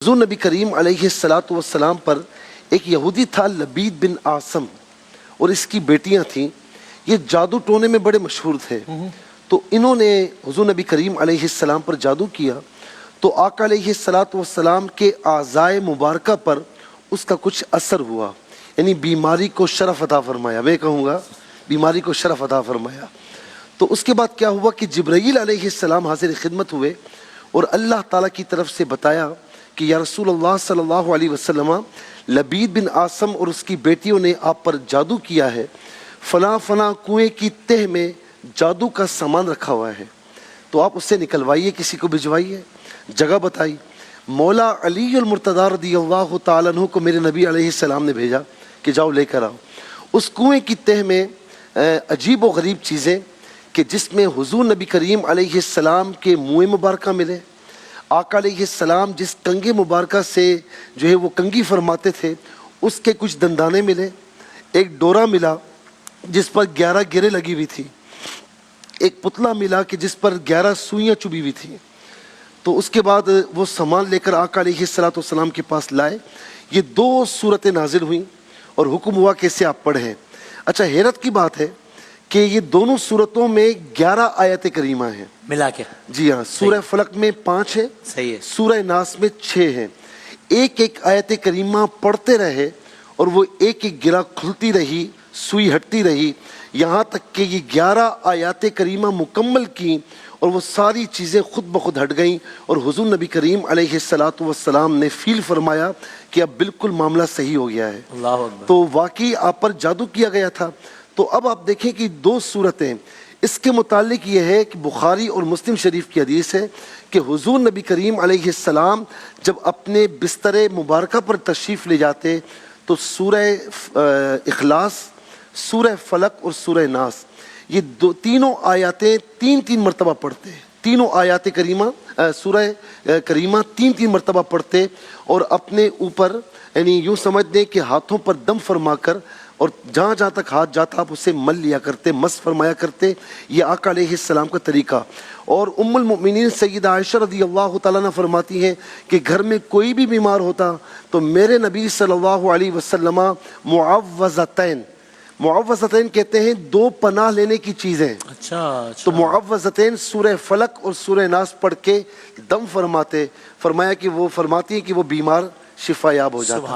हुज़ूर नबी करीम अलैहिस्सलातु वस्सलाम पर एक यहूदी था लबीद बिन आसम और इसकी बेटियां थीं। ये जादू टोने में बड़े मशहूर थे। तो इन्होंने हुज़ूर नबी करीम अलैहिस्सलाम पर जादू किया तो आका अलैहिस्सलातु वस्सलाम के आज़ाए मुबारका पर उसका कुछ असर हुआ, यानी बीमारी को शरफ अता फरमाया। मैं कहूँगा बीमारी को शरफ अता फरमाया। तो उसके बाद क्या हुआ कि जिब्राईल अलैहिस्सलाम हाज़िर खिदमत हुए और अल्लाह ताला की तरफ से बताया कि या रसूलल्लाह सल्लल्लाहु अलैहि वसल्लम, लबीद बिन आसम और उसकी बेटियों ने आप पर जादू किया है। फला फला कुएं की तह में जादू का सामान रखा हुआ है, तो आप उससे निकलवाइए, किसी को भिजवाइए। जगह बताई। मौला अली अल मुर्तज़ा रज़ियल्लाहु ताला अन्हु को मेरे नबी अलैहिस्सलाम ने भेजा कि जाओ लेकर आओ। उस कुएं की तह में अजीब व गरीब चीज़ें कि जिसमें हुज़ूर नबी करीम अलैहिस्सलाम के मुँह मुबारका मिले, आका अलैहिस्सलाम जिस कंगे मुबारका से जो है वो कंगी फरमाते थे उसके कुछ दंदाने मिले, एक डोरा मिला जिस पर 11 गिरें लगी हुई थी, एक पुतला मिला कि जिस पर 11 सुइयाँ चुभी हुई थी। तो उसके बाद वो सामान लेकर आका अलैहिस्सलातु वस्सलाम के पास लाए। ये 2 सूरतें नाजिल हुई और हुक्म हुआ कि इसे आप पढ़ें। अच्छा, हैरत की बात है कि ये दोनों सूरतों में 11 आयत करीमा हैं मिला के। जी हाँ, सूरह फलक में 5 है, सही है। सूरह नास में 6 है। एक एक आयत करीमा पढ़ते रहे और वो एक एक गिरा खुलती रही, सुई हटती रही, यहाँ तक कि ये 11 आयत करीमा मुकम्मल की और वो सारी चीज़ें खुद ब खुद हट गईं और हुज़ूर नबी करीम अलैहिस्सलातु वस्सलाम ने फील फरमाया कि अब बिल्कुल मामला सही हो गया है। अल्लाह अकबर। तो वाकई आप पर जादू किया गया था। तो अब आप देखें कि 2 सूरतें इसके मुतालिक ये है कि बुखारी और मुस्लिम शरीफ की हदीस है कि हुज़ूर नबी करीम अलैहिस्सलाम जब अपने बिस्तर मुबारका पर तशरीफ़ ले जाते तो सूरह इखलास, सूरह फलक और सूरह नास, ये तीनों आयतें 3-3 मरतबा पढ़ते हैं। तीनों आयत करीमा सूरह करीमा 3-3 मरतबा पढ़ते और अपने ऊपर यानी यूँ समझ दें कि हाथों पर दम फरमा कर और जहाँ जहाँ तक हाथ जाता आप उसे मल लिया करते, मस फरमाया करते। ये आका अलैहिस्सलाम का तरीका। और उम्मुल मुमिनीन सय्यदा आयशा रज़ियल्लाहु ताला अन्हा फरमाती हैं कि घर में कोई भी बीमार होता तो मेरे नबी सल्लल्लाहु अलैहि वसल्लम मुअव्वज़तैन, मुअव्वज़तैन कहते हैं 2 पनाह लेने की चीज़ें। अच्छा। तो मुअव्वज़तैन सूरह फलक और सूरह नास पढ़ के दम फरमाते, फरमाया कि वो फरमाती है कि वो बीमार शिफा याब हो जाता।